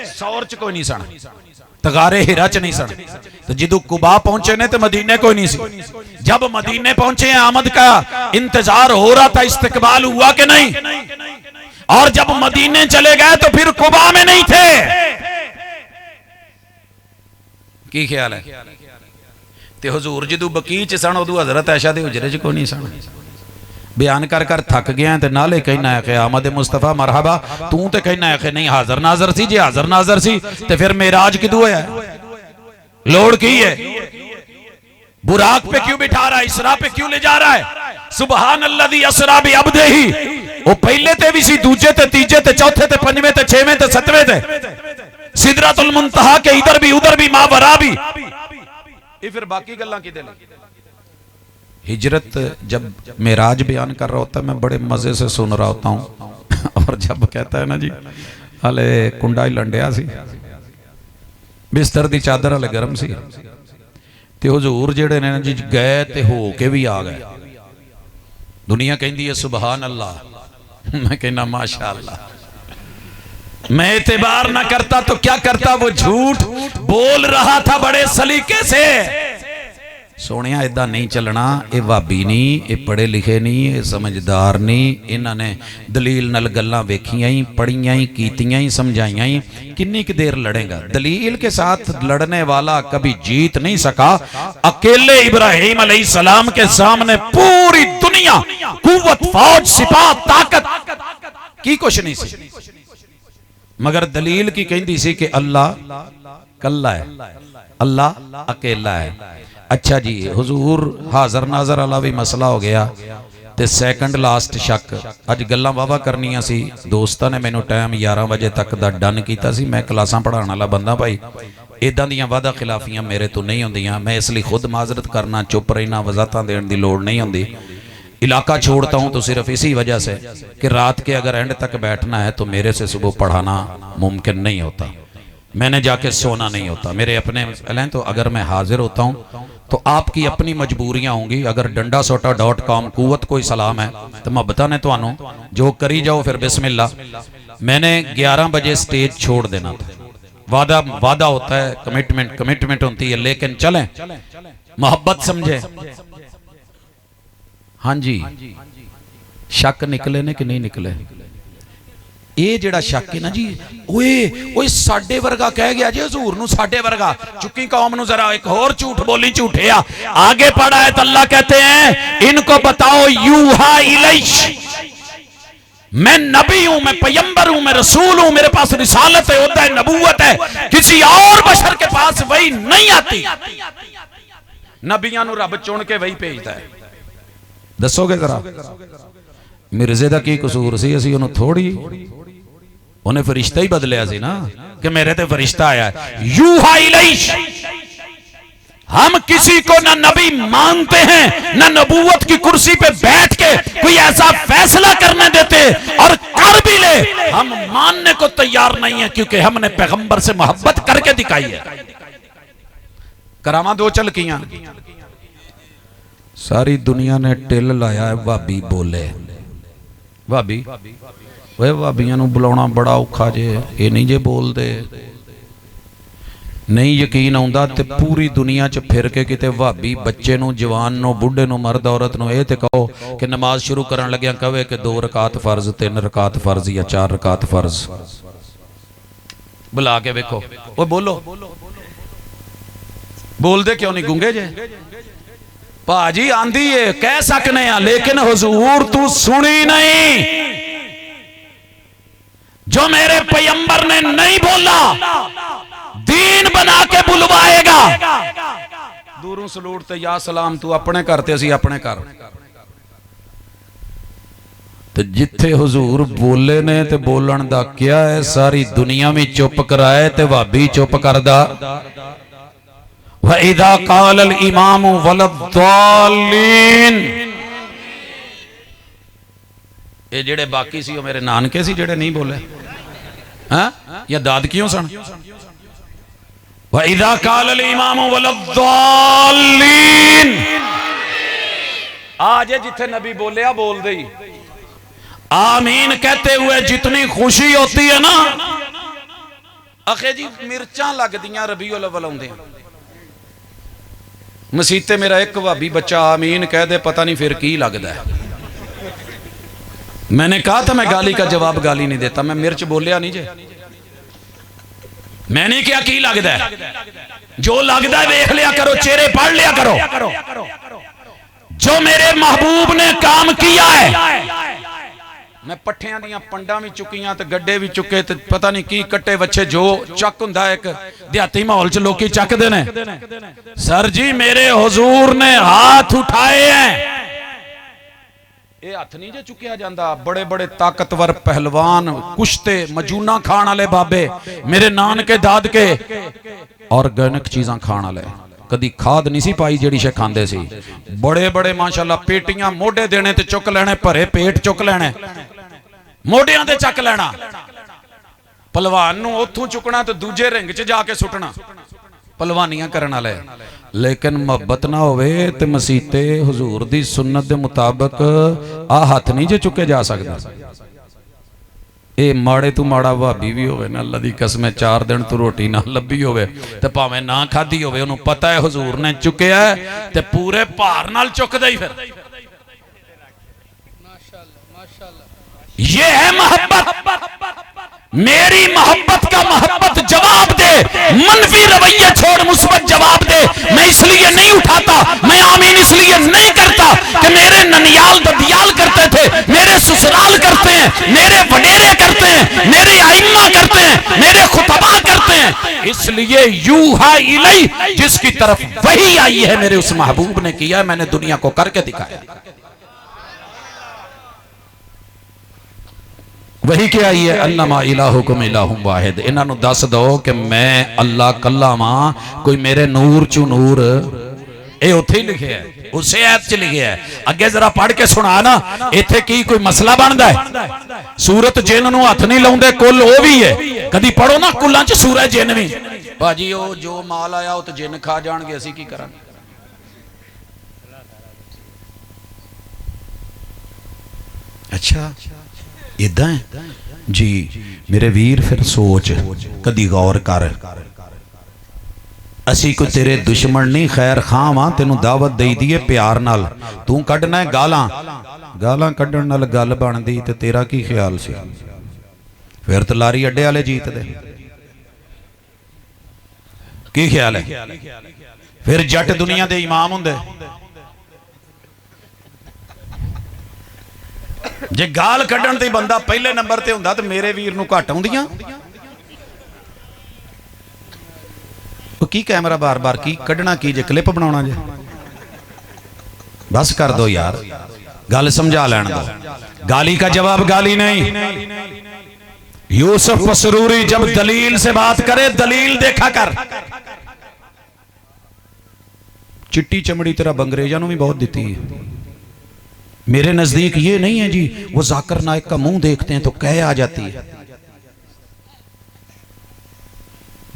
सौर च कोई नहीं सन, तगारे हिरा च नहीं सन। तो जिदू कुबा पहुंचे ने तो मदीने कोई नहीं सी। जब मदीने पहुंचे, आमद का इंतजार हो रहा था, इस्तकबाल हुआ कि नहीं? और जब मदीने चले गए तो फिर कुबा में नहीं थे। की ख्याल है? ते हुजूर जदू बकी च सन, उदू हजरत आयशा दे हुजरे च कोई नहीं सन। बयान कर कर थक गया ते नाले कहना है कि आमद मुस्तफा मरहबा, तू ते कहना है कि नहीं हाजर नाजर सी। जे हाजर नाजर सी ते फिर मेराज किदू होया? लोड़ की है? बुराक पे क्यों बिठा रहा है? इसरा पे क्यों ले जा रहा है? सुबहान अल्लाजी असरा बि अब्दिही। वो पहले ते भी सी, दूजे ते, तीजे ते, चौथे ते, पंजवें ते, छेवें ते, सतवें ते, सिदरतुल मुंतहा के इधर भी उधर भी, मावरा भी। ये फिर बाकी गल्लां किदे लगी? हिजरत जब मेराज बयान कर रहा होता है, मैं बड़े मजे से सुन रहा होता हूँ। और जब कहता है ना जी हले कुंडा ही लंडिया सी, बिस्तर दी चादर हले गर्म सी, ते हुजूर जेड़े ने जी गए ते हो के भी आ गए। दुनिया कहती है सुबहान अल्लाह, मैं कहना माशा अल्लाह। मैं एतबार ना करता तो क्या करता? वो झूठ बोल रहा था बड़े सलीके से। सोनिया इदा नहीं चलना, ये भाभी नहीं, ये पढ़े लिखे नहीं, ये समझदार नहीं, इन्होंने दलील नाल गल्लां वेखियां ही, पढ़ियां ही, कीतियां ही, समझाइयां ही। कितनी की देर लड़ेगा? दलील के साथ लड़ने वाला कभी जीत नहीं सका। अकेले इब्राहिम अलैहिस्सलाम के सामने पूरी दुनिया, कुव्वत, फौज, सिपाह, ताकत की कुछ नहीं सी, मगर दलील की कहती सी कि अल्लाह कल्ला है, अल्लाह अकेला है। अच्छा जी, हुजूर हाजर नाजर वाला भी मसला हो गया। ते सैकंड लास्ट शक, अज गल्लां वावा करनियां सी, दोस्तां ने मैनू टाइम 11 बजे तक दा डन कीता सी। मैं क्लासां पढ़ाने वाला बंदा भाई, इदां दियां वादा खिलाफियां मेरे तो नहीं होंदियां। मैं इसलिए खुद माजरत करना, चुप रहना, वजाहतां देने की लोड़ नहीं होंदी। इलाका छोड़ता हूं तो सिर्फ इसी वजह से कि रात के अगर एंड तक बैठना है तो मेरे से सुबह पढ़ाना मुमकिन नहीं होता, मैंने जाके सोना नहीं होता मेरे अपने पहले। तो अगर मैं हाजिर होता हूं तो आपकी अपनी मजबूरियां होंगी। अगर dandasoota.com कुव्वत कोई सलाम है तो मोहब्बतां ने तुहानू जो करी जाओ, फिर बिस्मिल्लाह। मैंने 11 बजे स्टेज छोड़ देना था। वादा वादा होता है, कमिटमेंट कमिटमेंट होती है, लेकिन चलें मोहब्बत समझे। हाँ जी, शक निकले ने कि नहीं निकले? ये जिहड़ा शक है ना जी, ओए ओए साडे वर्गा कह गया जी हुजूर नू, साडे वर्गा। चुकी कौम नू जरा एक और झूठ बोली, झूठे आ। आगे पढ़ा है तो अल्लाह कहते हैं इनको बताओ यूहा इलैश, मैं नबी हूं, मैं पैगंबर हूं, मैं रसूल हूं, मेरे पास रिसालत है, होता है, नबूवत है। किसी और बशर के पास वही नहीं आती। नबियां नू रब चुन के वही भेजता है। दसोगे जरा मिर्जे दा की कसूर सी? असी उन्होंने थोड़ी, उन्हें फरिश्ता ही बदलिया सी ना कि मेरे ते फरिश्ता आया है। यूहा इलैश, हम किसी को ना नबी मानते हैं, ना नबूवत की कुर्सी पे बैठ के कोई ऐसा फैसला करने देते, और कर भी ले हम मानने को तैयार नहीं है, क्योंकि हमने पैगंबर से मोहब्बत करके दिखाई है। करामा दो चलकियां, सारी दुनिया ने टिल लाया है भाभी बोले। भाभी वे भाभियां नू बुलाउणा बड़ा औखा जे, ये नहीं जे बोलते। नहीं यकीन आउंदा ते पूरी दुनिया च फिर के किते भाभी बच्चे नू, जवान नू, बुढ़े नू, मर्द औरत नू ये ते कहो कि नमाज शुरू करन लग्या कहे कि 2 रकात फर्ज, 3 रकात फर्ज या 4 रकात फर्ज। बुला के वेखो, वो बोलो, बोलते क्यों नहीं? गूंगे जे भाजी आंदी है, कह सकने हैं, लेकिन हुजूर तू सुनी नहीं। जो मेरे पैगंबर ने नहीं बोला दीन बना के बुलवाएगा। दूरों सलूट ते या सलाम, तू अपने घर ते असी अपने घर। ते जिथे हुजूर बोले ने ते बोलन दा क्या है? सारी दुनिया में चुप कराए ते भाभी चुप करदा। वइदा क़ालल इमामु वलद्दालीन, ये जेड़े बाकी सी मेरे नानके सी जेड़े नहीं बोले, हाँ या दादकियों सन। वइदा क़ालल इमामु वलद्दालीन, आज जिथे नबी बोलिया बोल दे आमीन कहते हुए जितनी खुशी होती है ना, अखे जी मिर्चा लगदियां रबीउल अव्वल आउंदे मसीते। मेरा एक भाभी बच्चा आमीन कह दे, पता नहीं फिर की लगता है। मैंने कहा था मैं गाली का जवाब गाली नहीं देता, मैं मिर्च बोलिया नहीं जे, मैंने क्या की लगता है, जो लगता है देख लिया करो, चेहरे पढ़ लिया करो। जो मेरे महबूब ने काम किया है, मैं पट्ठियां दियां पंडा भी चुकियां ते गड्डे भी चुके ते पता नहीं की कट्टे बच्चे जो चक हुंदा एक देहाती माहौल च लोकी चकदे ने। सर जी मेरे हुजूर ने हाथ उठाए हैं, ये हाथ नहीं जे चुकिया जाता। बड़े बड़े ताकतवर पहलवान, कुश्ते, मजूना खाण वाले बाबे, मेरे नानके दादके ऑर्गेनिक चीजां खाण वाले, कदी खाद नहीं सी पाई जेड़ी शे खांदे सी। बड़े बड़े माशाल्लाह पेटियां मोढे देने ते चुक लेने, भरे पेट चुक लेने, मोढियां ते चक लेना। पहलवान नूं उत्थों चुकना तो दूजे रिंग च जाके सुटना, पहलवानियां करन वाले। लेकिन मोहब्बत ना होवे ते मसीते हुजूर दी सुन्नत दे मुताबिक आ हाथ नहीं जे चुके जा सकदा। ਇਹ ਮਾੜੇ ਤੂੰ ਮਾੜਾ ਭਾਬੀ ਵੀ ਹੋਵੇ ਨਾ, ਅੱਲਾ ਦੀ ਕਸਮ 4 दिन तू रोटी ना ਲੱਭੀ ਹੋਵੇ ਤੇ ਭਾਵੇਂ ਨਾ ਖਾਧੀ ਹੋਵੇ, ਉਹਨੂੰ ਪਤਾ ਹੈ ਹਜ਼ੂਰ ਨੇ ਚੁੱਕਿਆ ਤੇ ਪੂਰੇ ਭਾਰ ਨਾਲ ਚੁੱਕਦਾ ਹੀ। ਫਿਰ ये है मोहब्बत। मेरी मोहब्बत का मोहब्बत जवाब दे, मनफी रवैया छोड़ मुस्बत जवाब दे। मैं इसलिए नहीं उठाता, मैं आमीन इसलिए नहीं करता कि मेरे ननियाल ददियाल करते थे, मेरे ससुराल करते हैं, मेरे वडेरे करते हैं, मेरे आइम्मा करते हैं, मेरे खुतबा करते हैं। इसलिए यूहा इलई, जिसकी तरफ वही आई है मेरे उस महबूब ने किया, मैंने दुनिया को करके दिखाया। वही क्या आई है, अन्नमा इलाहुकुम इलाहुम वाहिद। इन्हों दस दो कि मैं अल्लाह कल्ला वां, कोई मेरे नूर चू नूर। ये उत्थे ही लिखे है, उसे ऐत च लिखे है। अगे जरा पढ़ के सुना ना, इत्थे की कोई मसला बनता है? सूरत जिन नूं हथ नहीं लाउंदे, कुल वो भी है। कदी पढ़ो ना कुल्लां च सूरत जिन भी। भाजी वो जो माल आया वो तो जिन खा जाणगे, असीं की करांगे? अच्छा इदा है जी मेरे वीर। फिर सोच, कदी गौर कर, असी कोई तेरे दुश्मन नहीं, खैर खां वां, तेनू दावत दई दी है प्यार नाल। तू कढ़ना है गालां, गालां कढ़न नाल गल बनदी ते तेरा की ख्याल सी? फिर तो लारी अड्डे वाले जीत दे। की ख्याल है? फिर जट दुनिया दे इमाम हुंदे। जे गाल कढ़न ते बंदा पहले नंबर ते हुंदा, तो मेरे वीर नूं घट आउंदियां। की कैमरा बार बार की कढ़ना, की जे क्लिप बनाउणा जे? बस कर दो यार, गल समझा लैण दो। गाली का जवाब गाली नहीं। यूसुफ मसरूरी जब दलील से बात करे, दलील देखा कर। चिट्टी चमड़ी तेरा अंग्रेजों नूं भी बहुत दिती है। मेरे नजदीक ये नहीं है जी, वो जाकिर नाइक का मुंह देखते हैं तो कह आ जाती है।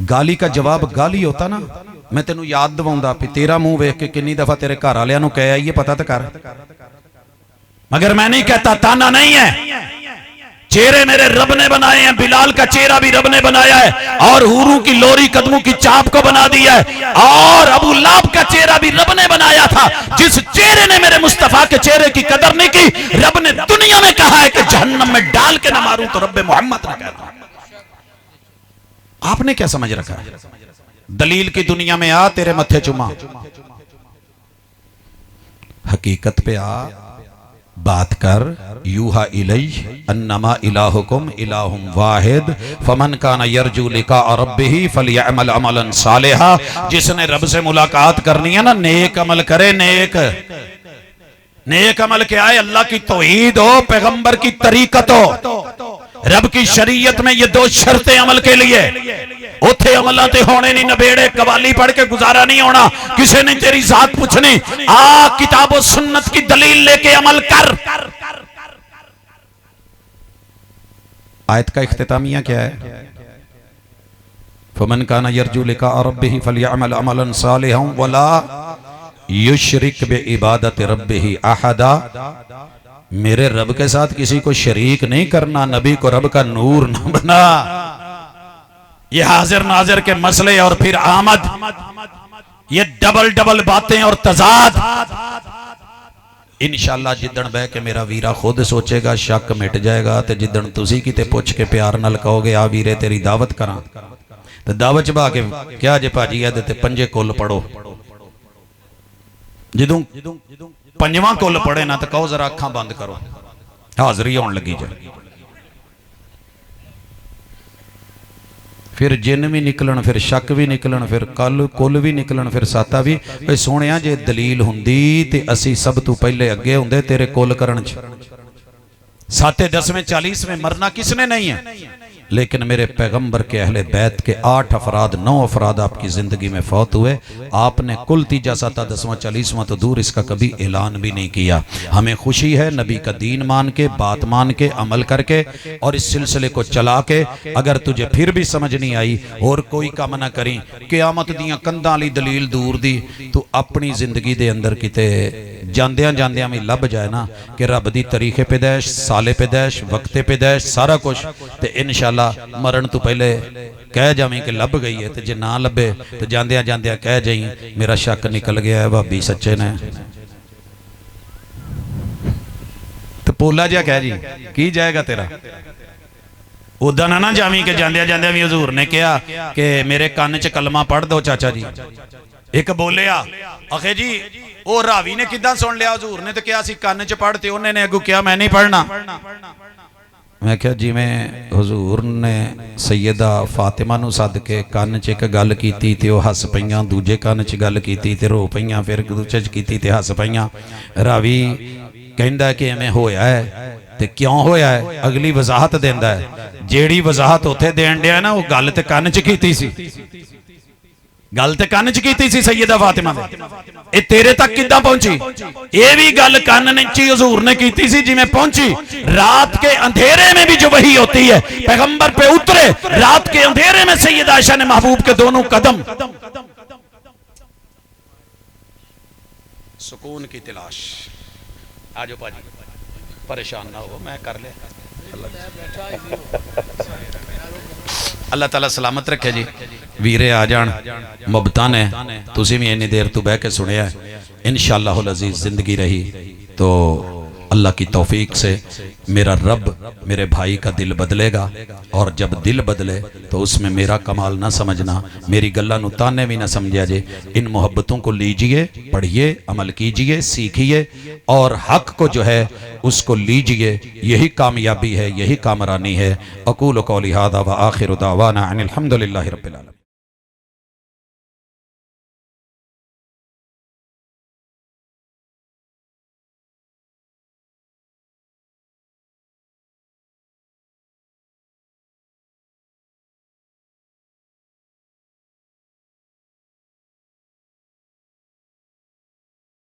गाली का जवाब गाली होता ना, मैं तेनू याद दिवाउंदा भी तेरा मुंह वेख के किन्नी दफा तेरे घर वालियां नूं कह आईए, पता तो कर। मगर मैं नहीं कहता, ताना नहीं है। चेहरे मेरे रब ने बनाए हैं, बिलाल का चेहरा भी रब ने बनाया है, और हुरू की लोरी कदमों की चाप को बना दिया है, और अबू लाब का चेहरा भी रब ने बनाया था। जिस चेहरे ने मेरे मुस्तफा के चेहरे की कदर नहीं की, रब ने दुनिया में कहा है कि जहन्नम में डाल के ना मारूं, तो रब्बे मोहम्मद ने कहा। आपने क्या समझ रखा है? दलील की दुनिया में आ, तेरे मत्थे चुमा। हकीकत पे आ, बात कर। यूहा इलै अन्नमा इलाहुकुम इलाहुम वाहिद फमन काना यरजू लिका रब्बिही फलयअमल अमलन सालिहा। जिसने रब से मुलाकात करनी है ना, नेक अमल करे। नेक नेक अमल क्या है? अल्लाह की तौहीद हो, पैगंबर की तरीकत हो। रब की शरीयत में ये 2 शर्तें अमल के लिए। उथे अमला ते होने नहीं, नबेड़े कवाली पढ़ के गुजारा नहीं होना। किसी ने तेरी जात पूछनी, आ किताबो सुन्नत की दलील लेके अमल कर। आयत का इख्तितामिया क्या है? फमन काना यरजू लिका रब्बिही फलयअमल अमलन सालिहन वला युशरिक बिइबादति रब्बिही अहदा। मेरे रब के साथ किसी को शरीक नहीं करना, नबी को रब का नूर न बना। ये हाजिर नाजिर के मसले और फिर आमद, ये डबल डबल बातें और तजाद। इंशाअल्लाह जिदन बह के मेरा वीरा खुद सोचेगा, शक मिट जाएगा। तो जिदन तुसी किते पुछ के प्यार नाल कहोगे, आ वीरे तेरी दावत करा, तो दावत च बा के क्या जे भाजी ए ते 5 कुल पढ़ो। जदों 5वां कुल पढ़े ना, तो कहो जरा अखां बंद करो, हाजरी आउण लगी जाए। फिर जिन भी निकलन, फिर शक भी निकलन, फिर कल कुल भी निकलन, फिर साता भी। सोहणिया जे दलील हुंदी ते असी सब तो पहले अगे हुंदे तेरे कुल करन च। साते 10वें 40वें मरना किसने नहीं है। लेकिन मेरे पैगंबर के अहले बैत के 8 अफराद 9 अफराद आपकी ज़िंदगी में फौत हुए। आपने कुल तीजा साता 10वां 40वां तो दूर इसका कभी ऐलान भी नहीं किया। हमें खुशी है नबी का दीन मान के, बात मान के, अमल करके और इस सिलसिले को चला के। अगर तुझे फिर भी समझ नहीं आई और कोई काम ना करी, क़यामत दियां कंधां वाली दलील दूर दी, तो अपनी जिंदगी दे अंदर किते जांदियां जांदियां भी लभ जाए ना कि रब दी तरीखे पैदाइश, साले पैदाइश, वक्ते पैदाइश, सारा कुछ, तो इंशाअल्लाह मरण तो पहले कह जावीं कि लभ गई है। तो जे ना लभे तो जांदियां जांदियां कह जाई मेरा शक निकल गया है, भाभी सच्चे ने। तो पोला जा कह जी की जाएगा तेरा। उदा ना जावी कि जांदियां जांदियां भी हजूर ने कहा कि मेरे कान च कलमा पढ़ दो चाचा जी। एक बोलिया आखे जी वो रावी ने किदां सुन लिया, हजूर ने तो कहा सी कान च पढ़, ते उन्होंने अगू कहा मैं नहीं पढ़ना। मैं क्या जिमें हजूर ने सैयदा फातिमा नूं सद के कान च एक गल कीती ते वो हस पईयां, दूजे कान च गल कीती ते रो पईयां, फिर दूजे च कीती ते हस पईयां। रावी कहंदा कि एवें होया है ते क्यों होया है, अगली वजाहत देंदा है। जेड़ी वजाहत उत्थे देण दिया ना वो गल ते कान च कीती सी, गल ते कान च कीती सी सैयदा फातिमा दे। ए तेरे तक किद्दां पहुंची? ये भी गल कान च हुजूर ने कीती सी जिवें पहुंची। रात के अंधेरे में भी जो वही होती है पैगंबर पे उतरे, रात के अंधेरे में सैयदा आयशा ने महबूब के दोनों कदम सुकून की तलाश। आजो पाजी परेशान ना हो, मैं कर ले। अल्लाह ताला सलामत रखे जी। वीरे आ जान मुहब्बतां ने, तुसी भी इन्नी देर तो बह के सुनिया। इंशाअल्लाहुल अजीज जिंदगी रही तो अल्लाह की तौफीक से मेरा रब मेरे भाई का दिल बदलेगा, और जब दिल बदले तो उसमें मेरा कमाल ना समझना, मेरी गल्लां नूं ताने भी ना समझिया जे। इन मोहब्बतों को लीजिए, पढ़िए, अमल कीजिए, सीखिए और हक को जो है उसको लीजिए। यही कामयाबी है, यही कामरानी है। अकूलु कौली हादा व आखिरु दावाना अनिल हम्दुलिल्लाहि रब्बिल आलमीन।